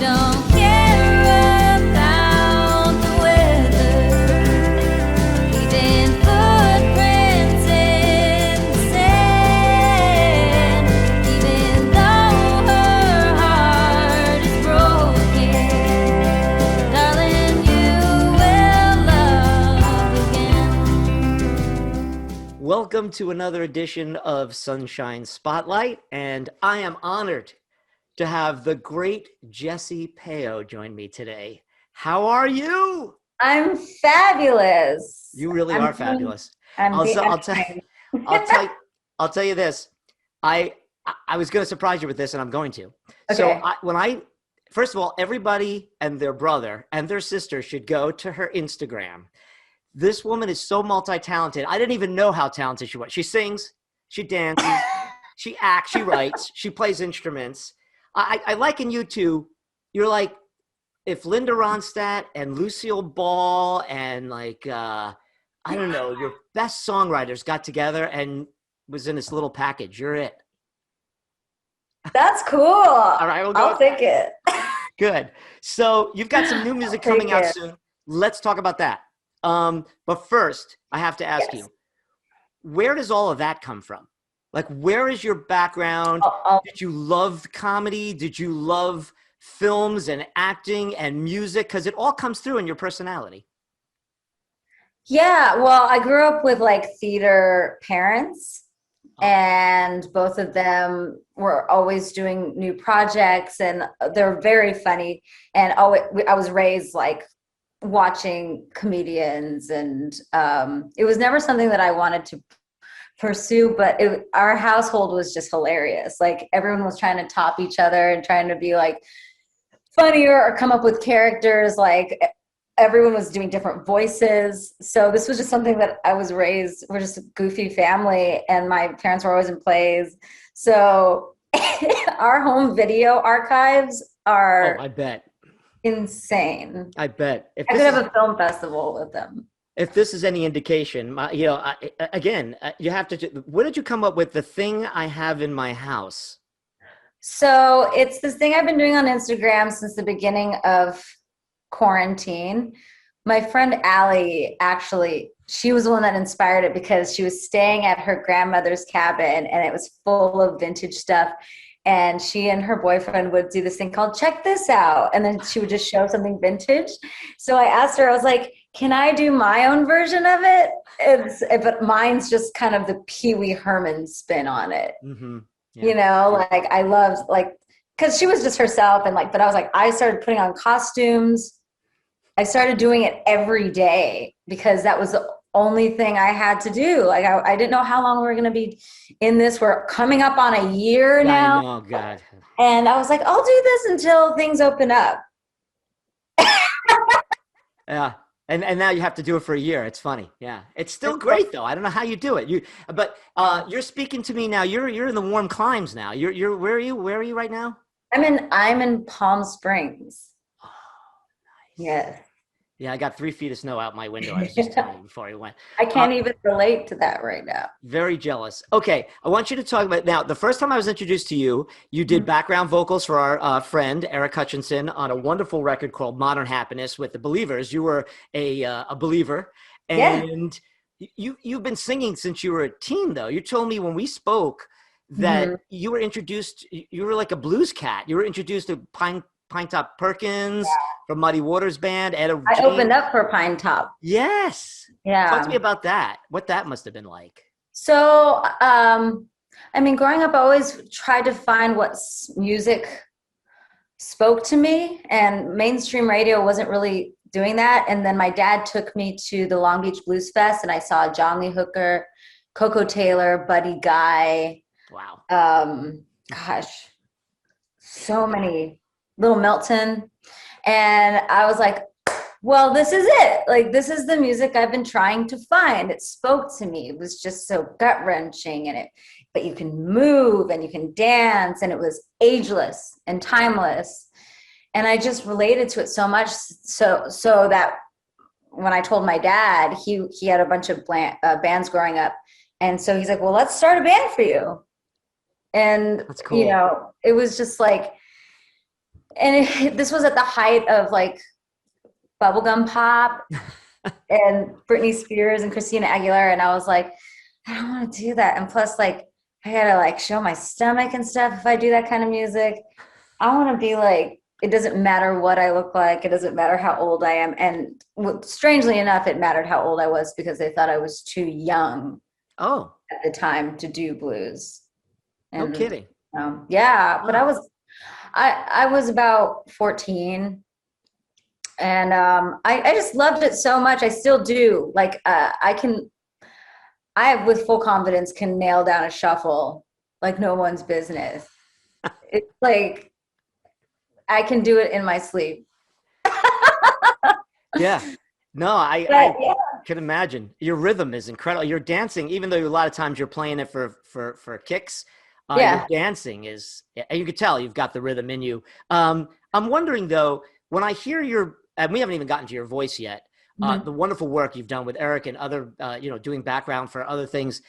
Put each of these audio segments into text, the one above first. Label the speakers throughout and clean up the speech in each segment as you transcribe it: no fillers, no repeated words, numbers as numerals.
Speaker 1: don't care about the weather, leaving footprints in the sand. Even though her heart is broken, darling, you will love again.
Speaker 2: Welcome to another edition of Sunshine Spotlight, and I am honored to have the great Jessie Payo join me today. How are you?
Speaker 3: I'm fabulous.
Speaker 2: You really are fabulous.
Speaker 3: I'm
Speaker 2: I'll,
Speaker 3: be-
Speaker 2: so-
Speaker 3: I'm
Speaker 2: I'll, tell,
Speaker 3: trying.
Speaker 2: I'll tell you. I'll tell you this. I was going to surprise you with this, and I'm going to. So
Speaker 3: Okay.
Speaker 2: first of all, everybody and their brother and their sister should go to her Instagram. This woman is so multi-talented. I didn't even know how talented she was. She sings, she dances, she acts, she writes, she plays instruments. I liken you to, you're like if Linda Ronstadt and Lucille Ball and I don't know, your best songwriters got together and was in this little package. You're it.
Speaker 3: That's cool.
Speaker 2: All right, we'll go
Speaker 3: I'll
Speaker 2: with
Speaker 3: take it.
Speaker 2: Good. So you've got some new music coming
Speaker 3: Take
Speaker 2: out
Speaker 3: it.
Speaker 2: soon. Let's talk about that. But first, I have to ask
Speaker 3: Yes.
Speaker 2: you, where does all of that come from? Like, where is your background?
Speaker 3: I'll-
Speaker 2: Did you love comedy? Did you love films and acting and music? Because it all comes through in your personality.
Speaker 3: yeah, well, I grew up with like theater parents,
Speaker 2: Oh.
Speaker 3: and both of them were always doing new projects, and they're very funny. And I was raised like watching comedians, and it was never something that I wanted to pursue, but our household was just hilarious. Like everyone was trying to top each other and trying to be like funnier or come up with characters. Like everyone was doing different voices. So this was just something that I was raised. We're just a goofy family, and my parents were always in plays. So our home video archives
Speaker 2: Oh,
Speaker 3: are
Speaker 2: I bet.
Speaker 3: insane.
Speaker 2: I bet.
Speaker 3: I could have a film festival with them.
Speaker 2: If this is any indication, you have to. Where did you come up with the thing I have in my house?
Speaker 3: So it's this thing I've been doing on Instagram since the beginning of quarantine. My friend Allie, actually, she was the one that inspired it because she was staying at her grandmother's cabin and it was full of vintage stuff. And she and her boyfriend would do this thing called check this out. And then she would just show something vintage. So I asked her, I was like, can I do my own version of it? But mine's just kind of the Pee Wee Herman spin on it.
Speaker 2: Mm-hmm.
Speaker 3: You know, like I loved because she was just herself, and but I was like, I started putting on costumes. I started doing it every day because that was the only thing I had to do. Like I didn't know how long we were going to be in this. We're coming up on a year now.
Speaker 2: Oh God.
Speaker 3: And I was like, I'll do this until things open up.
Speaker 2: Yeah. And now you have to do it for a year. It's funny. Yeah. It's still great though. I don't know how you do it. You're speaking to me now. You're in the warm climes now. You're where are you? Where are you right now?
Speaker 3: I'm in Palm Springs.
Speaker 2: Oh, nice.
Speaker 3: Yes.
Speaker 2: Yeah, I got 3 feet of snow out my window. I was just telling you before I went.
Speaker 3: I can't even relate to that right now.
Speaker 2: Very jealous. Okay, I want you to talk about now. The first time I was introduced to you, you did background vocals for our friend Eric Hutchinson on a wonderful record called "Modern Happiness" with the Believers. You were a believer, and you've been singing since you were a teen. Though you told me when we spoke that you were introduced. You were like a blues cat. You were introduced to Pinetop Perkins from Muddy Waters Band.
Speaker 3: I opened up for Pine Top.
Speaker 2: Yes.
Speaker 3: Yeah.
Speaker 2: Talk to me about that. What that must have been like.
Speaker 3: So, growing up, I always tried to find what music spoke to me, and mainstream radio wasn't really doing that. And then my dad took me to the Long Beach Blues Fest, and I saw John Lee Hooker, Coco Taylor, Buddy Guy.
Speaker 2: Wow.
Speaker 3: So many. Little Milton. And I was like, well, this is it. Like, this is the music I've been trying to find. It spoke to me. It was just so gut wrenching, but you can move and you can dance, and it was ageless and timeless. And I just related to it so much. So that when I told my dad, he had a bunch of bands growing up. And so he's like, well, let's start a band for you. And,
Speaker 2: That's cool.
Speaker 3: it was just like, this was at the height of like bubblegum pop and Britney Spears and Christina Aguilera. And I was like, I don't want to do that. And plus, like, I gotta like show my stomach and stuff if I do that kind of music. I want to be like, it doesn't matter what I look like. It doesn't matter how old I am. And strangely enough, it mattered how old I was because they thought I was too young
Speaker 2: Oh,
Speaker 3: at the time to do blues.
Speaker 2: no
Speaker 3: And,
Speaker 2: kidding.
Speaker 3: yeah, but
Speaker 2: Oh.
Speaker 3: I was about 14. And I just loved it so much. I still do. Like I with full confidence can nail down a shuffle like no one's business. It's like I can do it in my sleep.
Speaker 2: Yeah. No, I
Speaker 3: Yeah.
Speaker 2: can imagine. Your rhythm is incredible. Your dancing, even though a lot of times you're playing it for kicks,
Speaker 3: Yeah.
Speaker 2: your dancing is, you could tell you've got the rhythm in you. I'm wondering though, when I hear and we haven't even gotten to your voice yet, the wonderful work you've done with Eric and other, doing background for other things.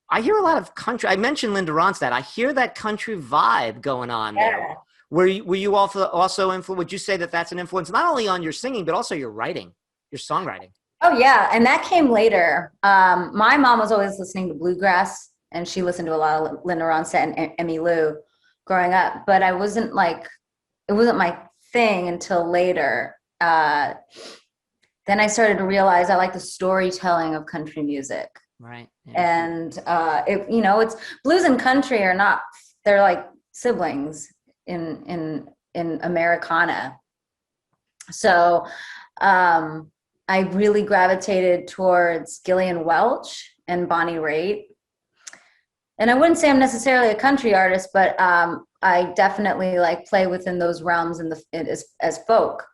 Speaker 2: I hear a lot of country. I mentioned Linda Ronstadt. I hear that country vibe going on there.
Speaker 3: Yeah.
Speaker 2: Were you also influenced? Would you say that that's an influence not only on your singing but also your writing, your songwriting?
Speaker 3: Oh yeah, and that came later. My mom was always listening to bluegrass, and she listened to a lot of Linda Ronstadt and Emmy Lou growing up. But it wasn't my thing until later. Then I started to realize I like the storytelling of country music.
Speaker 2: Right. Yeah.
Speaker 3: And it's blues and country are not, they're like siblings in Americana. So I really gravitated towards Gillian Welch and Bonnie Raitt. And I wouldn't say I'm necessarily a country artist, but I definitely like play within those realms as folk.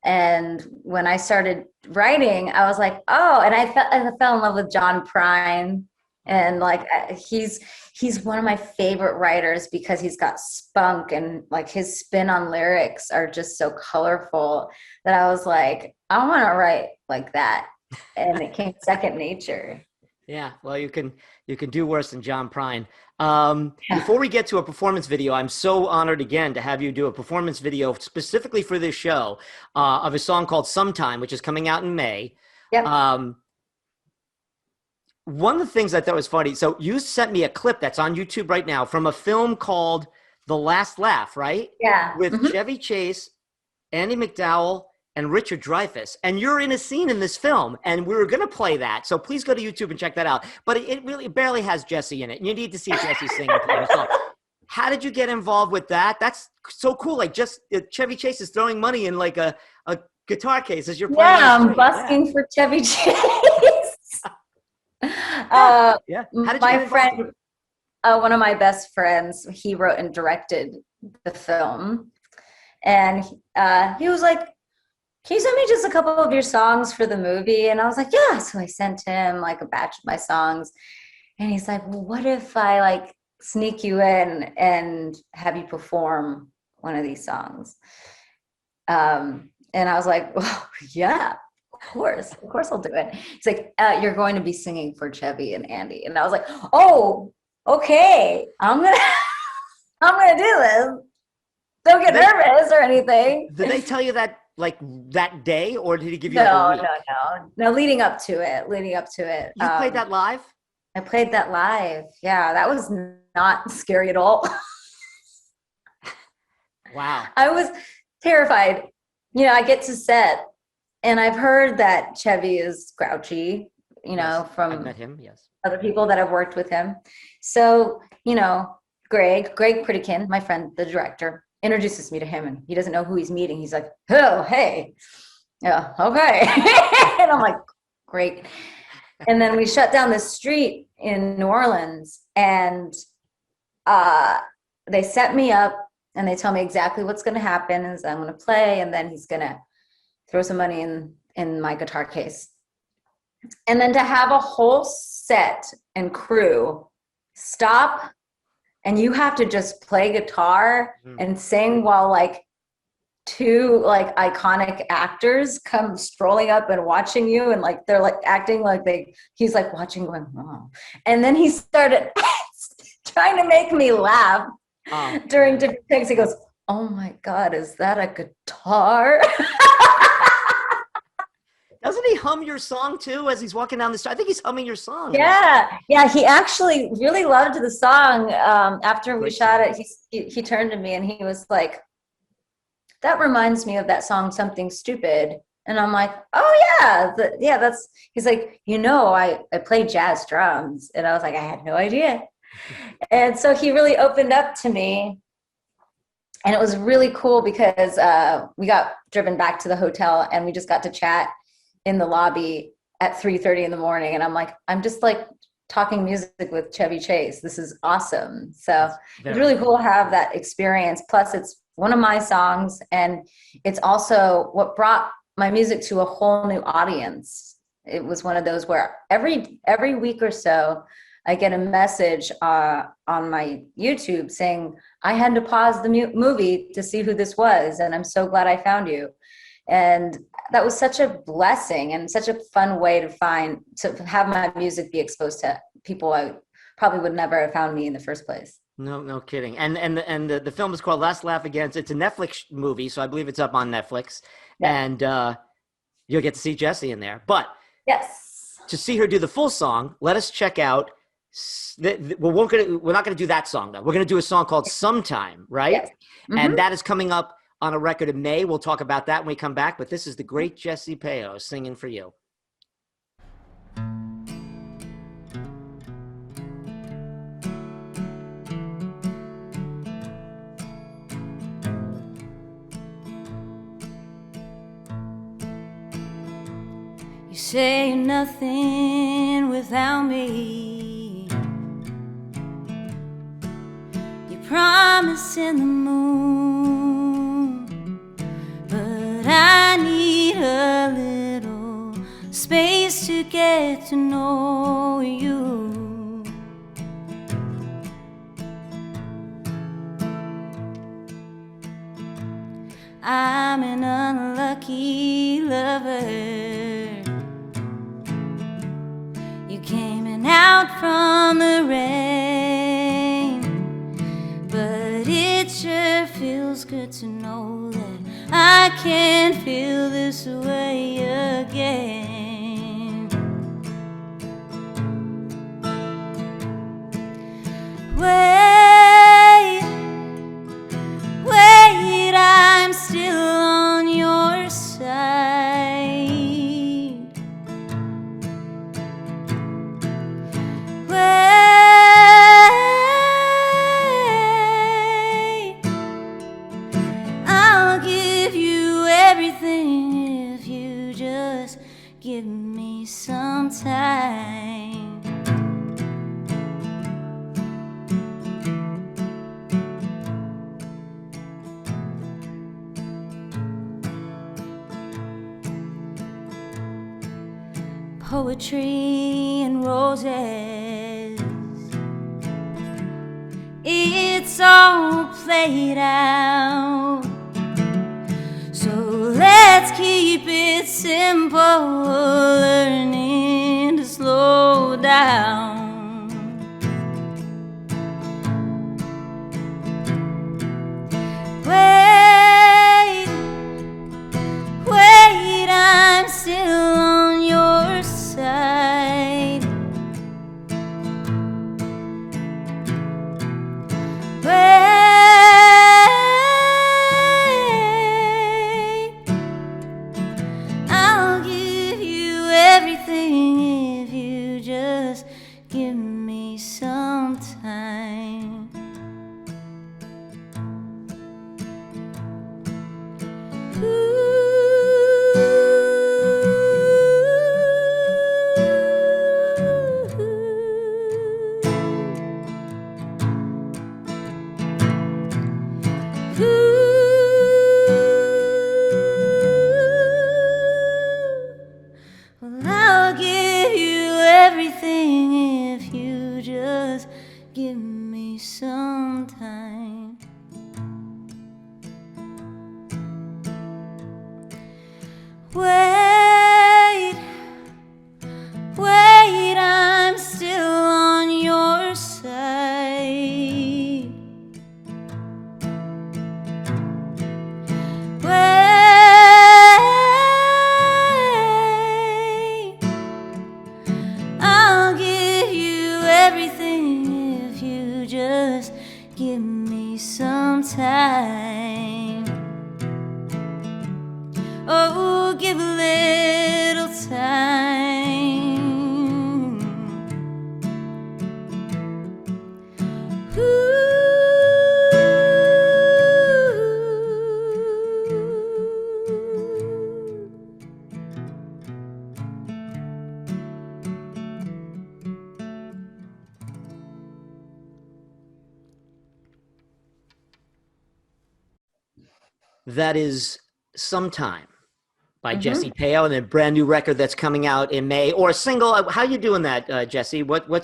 Speaker 3: And when I started writing, I was like, oh, and I fell in love with John Prine. And like, he's one of my favorite writers because he's got spunk, and like his spin on lyrics are just so colorful that I was like, I want to write like that. And it came second nature.
Speaker 2: Yeah, well, you can do worse than John Prine. Before we get to a performance video, I'm so honored again to have you do a performance video specifically for this show of a song called "Sometime," which is coming out in May.
Speaker 3: Yep.
Speaker 2: One of the things I thought was funny. So you sent me a clip that's on YouTube right now from a film called "The Last Laugh," right?
Speaker 3: Yeah.
Speaker 2: With Chevy Chase, Andy McDowell, and Richard Dreyfuss, and you're in a scene in this film, and we were going to play that, so please go to YouTube and check that out. But it really barely has Jessie in it, and you need to see Jessie sing and play her song. How did you get involved with that? That's so cool. Like, just Chevy Chase is throwing money in like a guitar case as you're playing.
Speaker 3: Yeah, I'm busking for Chevy Chase.
Speaker 2: Yeah. How did you get
Speaker 3: my
Speaker 2: involved?
Speaker 3: friend, one of my best friends, he wrote and directed the film, and he was like, can you send me just a couple of your songs for the movie? And I was like, yeah. So I sent him like a batch of my songs, and he's like, well, what if I like sneak you in and have you perform one of these songs? And I was like, well, yeah, of course I'll do it. He's like, you're going to be singing for Chevy and Andy. And I was like, oh, okay, I'm gonna do this. Don't get nervous or anything.
Speaker 2: Did they tell you that like that day, or did he give you like a week?
Speaker 3: No, leading up to it.
Speaker 2: You played that live?
Speaker 3: I played that live. Yeah, that was not scary at all.
Speaker 2: Wow.
Speaker 3: I was terrified. I get to set, and I've heard that Chevy is grouchy,
Speaker 2: Yes,
Speaker 3: from
Speaker 2: I've met him, yes.
Speaker 3: other people that have worked with him. So, Greg Pritikin, my friend, the director, introduces me to him, and he doesn't know who he's meeting. He's like, oh, hey. Yeah, okay. And I'm like, great. And then we shut down this street in New Orleans, and they set me up, and they tell me exactly what's going to happen is I'm going to play, and then he's going to throw some money in my guitar case. And then to have a whole set and crew stop, and you have to just play guitar and sing while like two like iconic actors come strolling up and watching you, and like they're like acting like he's like watching going, oh. And then he started trying to make me laugh during different takes. He goes, oh my God, is that a guitar?
Speaker 2: Doesn't he hum your song too as he's walking down the street? I think he's humming your song.
Speaker 3: Yeah, yeah. He actually really loved the song. After we
Speaker 2: Great
Speaker 3: shot
Speaker 2: song.
Speaker 3: it, he turned to me and he was like, "That reminds me of that song, Something Stupid." And I'm like, "Oh yeah, yeah." That's. He's like, I play jazz drums, and I was like, I had no idea. And so he really opened up to me, and it was really cool because we got driven back to the hotel, and we just got to chat in the lobby at 3:30 in the morning, and I'm like, I'm just like talking music with Chevy Chase. This is awesome. So it's really cool to have that experience. Plus, it's one of my songs, and it's also what brought my music to a whole new audience. It was one of those where every week or so, I get a message on my YouTube saying, I had to pause the movie to see who this was, and I'm so glad I found you. And that was such a blessing and such a fun way to have my music be exposed to people I probably would never have found me in the first place.
Speaker 2: No kidding. And the film is called Last Laugh Against. It's a Netflix movie, so I believe it's up on Netflix.
Speaker 3: Yeah.
Speaker 2: And you'll get to see Jessie in there. But
Speaker 3: Yes.
Speaker 2: to see her do the full song, let us check out. We're not gonna do that song though. We're gonna do a song called Sometime, right?
Speaker 3: Yes. Mm-hmm.
Speaker 2: And that is coming up on a record in May. We'll talk about that when we come back. But this is the great Jessie Payo singing for you.
Speaker 1: You say you're nothing without me. You promise in the moon, but I need a little space to get to know you. I'm an unlucky lover. You came in out from the rain, but it sure feels good to know that I can feel this way again. Wait, I'm still on your side. I'll give you everything if you just give me some time. Poetry and roses, it's all played out. So let's keep it simple, learning to slow down. Wait, I'm still on your side. I'll give you Oh, give a little time.
Speaker 2: That is Sometime by
Speaker 3: Mhm.
Speaker 2: Jessie Payo, and a brand new record that's coming out in May, or a single. How you doing that, Jessie? When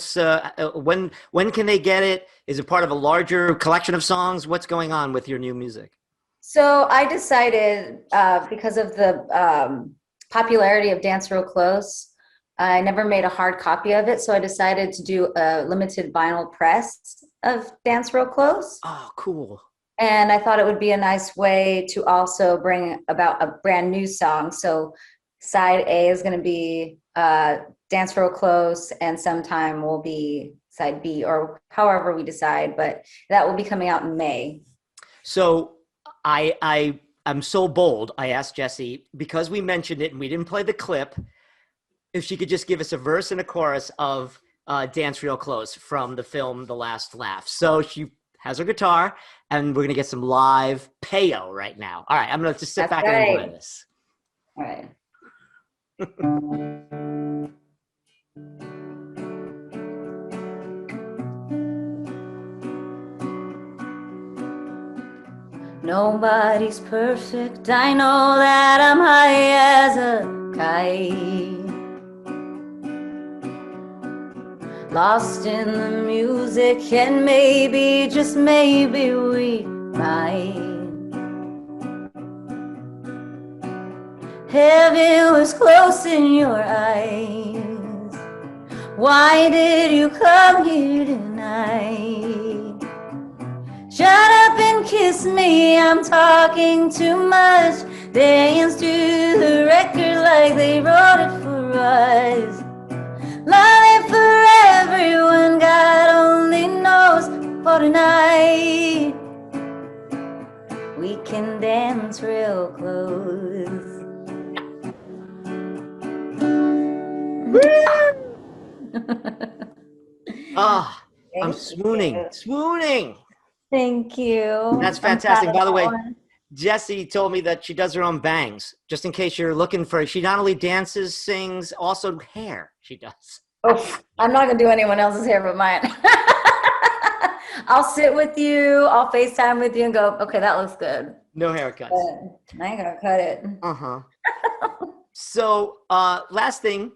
Speaker 2: can they get it? Is it part of a larger collection of songs? What's going on with your new music?
Speaker 3: So I decided, because of the popularity of Dance Real Close, I never made a hard copy of it. So I decided to do a limited vinyl press of Dance Real Close.
Speaker 2: Oh, cool.
Speaker 3: And I thought it would be a nice way to also bring about a brand new song. So side A is going to be Dance Real Close, and Sometime will be side B, or however we decide. But that will be coming out in May.
Speaker 2: So I'm so bold. I asked Jessie, because we mentioned it and we didn't play the clip, if she could just give us a verse and a chorus of Dance Real Close from the film The Last Laugh. So she has her guitar, and we're going to get some live Payo right now. All right, I'm going to just sit
Speaker 3: That's
Speaker 2: back
Speaker 3: right.
Speaker 2: and enjoy this.
Speaker 3: All right. Nobody's perfect. I know that I'm high as a kite, lost in the music, and maybe, just maybe, we might. Heaven was close in your eyes. Why did you come here tonight? Shut up and kiss me, I'm talking too much. Dance to the record like they wrote it for us. Love it for everyone, God only knows. For tonight, we can dance real close.
Speaker 2: Ah, I'm
Speaker 3: Thank
Speaker 2: swooning.
Speaker 3: you.
Speaker 2: Swooning.
Speaker 3: Thank you.
Speaker 2: That's
Speaker 3: I'm proud
Speaker 2: fantastic.
Speaker 3: of
Speaker 2: By the
Speaker 3: that
Speaker 2: way,
Speaker 3: one.
Speaker 2: Jessie told me that she does her own bangs, just in case you're looking for. She not only dances, sings, also hair. She does.
Speaker 3: Oh, I'm not gonna do anyone else's hair but mine. I'll sit with you, I'll FaceTime with you and go, okay, that looks good.
Speaker 2: No haircuts.
Speaker 3: But I ain't gonna cut it.
Speaker 2: Uh-huh. So, last thing,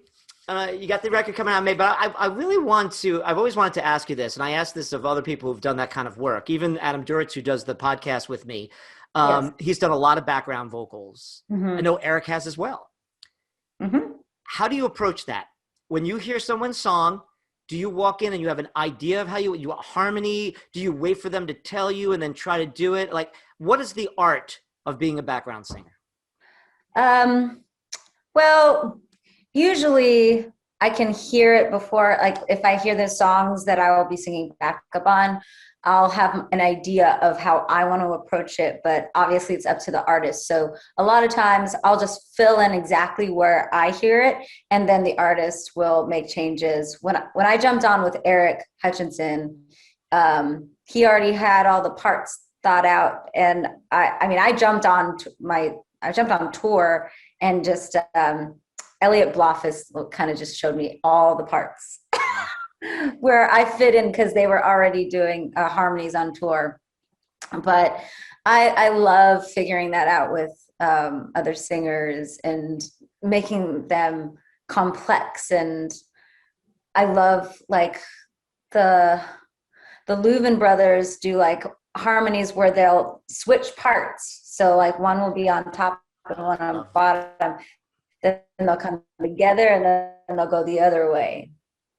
Speaker 2: you got the record coming out in May, but I really want to, I've always wanted to ask you this, and I asked this of other people who've done that kind of work. Even Adam Duritz, who does the podcast with me,
Speaker 3: Yes.
Speaker 2: he's done a lot of background vocals.
Speaker 3: Mhm.
Speaker 2: I know Eric has as well.
Speaker 3: Mhm.
Speaker 2: How do you approach that? When you hear someone's song, do you walk in and you have an idea of how you harmony? Do you wait for them to tell you and then try to do it? Like, what is the art of being a background singer?
Speaker 3: Well, usually I can hear it before, like if I hear the songs that I will be singing backup on, I'll have an idea of how I want to approach it, but obviously it's up to the artist. So a lot of times I'll just fill in exactly where I hear it, and then the artist will make changes. When I jumped on with Eric Hutchinson, he already had all the parts thought out, and I jumped on tour, and just Elliot Blofeld kind of just showed me all the parts where I fit in, because they were already doing harmonies on tour. But I love figuring that out with other singers and making them complex. And I love, like, the Louvin brothers do like harmonies where they'll switch parts. So like one will be on top and one on bottom. Then they'll come together and then they'll go the other way.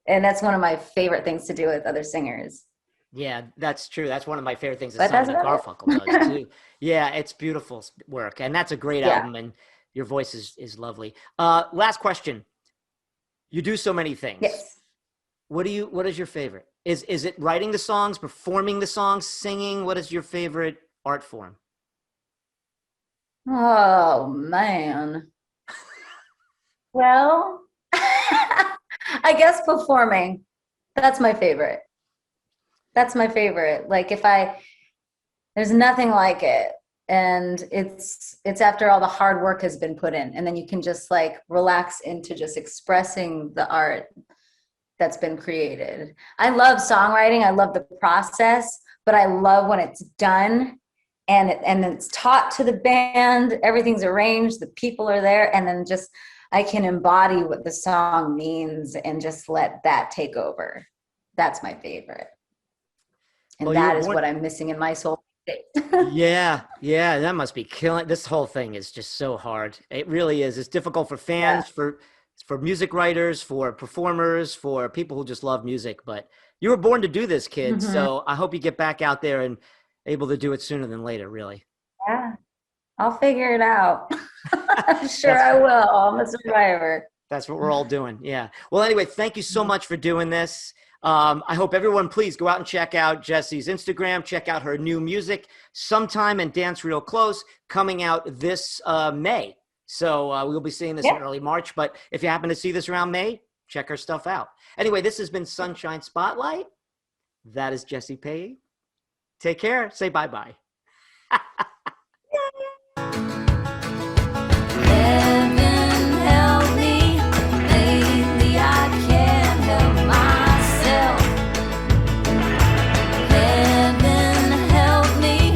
Speaker 3: And that's one of my favorite things to do with other singers.
Speaker 2: Yeah, that's true. That's one of my favorite things
Speaker 3: But
Speaker 2: that
Speaker 3: that's
Speaker 2: Simon
Speaker 3: about
Speaker 2: Garfunkel does too. Yeah, it's beautiful work, and that's a great
Speaker 3: Yeah.
Speaker 2: album, and your voice is lovely. Last question. You do so many things.
Speaker 3: Yes.
Speaker 2: What is your favorite? Is it writing the songs, performing the songs, singing? What is your favorite art form?
Speaker 3: Oh man. Well, I guess performing. That's my favorite. That's my favorite. Like if I there's nothing like it. And it's after all the hard work has been put in. And then you can just like relax into just expressing the art that's been created. I love songwriting. I love the process, but I love when it's done and it's taught to the band, everything's arranged, the people are there, and then just I can embody what the song means and just let that take over. That's my favorite. And
Speaker 2: Well,
Speaker 3: that is what I'm missing in my soul.
Speaker 2: yeah, that must be killing. This whole thing is just so hard. It really is. It's difficult for fans, for music writers, for performers, for people who just love music. But you were born to do this, kid.
Speaker 3: Mm-hmm.
Speaker 2: So I hope you get back out there and able to do it sooner than later, really.
Speaker 3: Yeah, I'll figure it out. I'm sure I will. I'm a survivor.
Speaker 2: That's what we're all doing. Yeah. Well, anyway, thank you so much for doing this. I hope everyone, please go out and check out Jessie's Instagram, check out her new music, Sometime and Dance Real Close, coming out this May. So we'll be seeing this in early March. But if you happen to see this around May, check her stuff out. Anyway, this has been Sunshine Spotlight. That is Jessie Payo. Take care. Say bye-bye.
Speaker 1: Heaven help me, lately I can't help myself. Heaven help me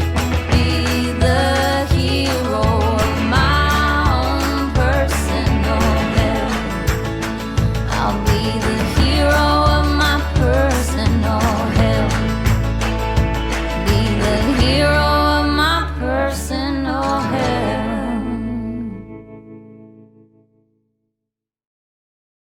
Speaker 1: be the hero of my own personal hell. I'll be the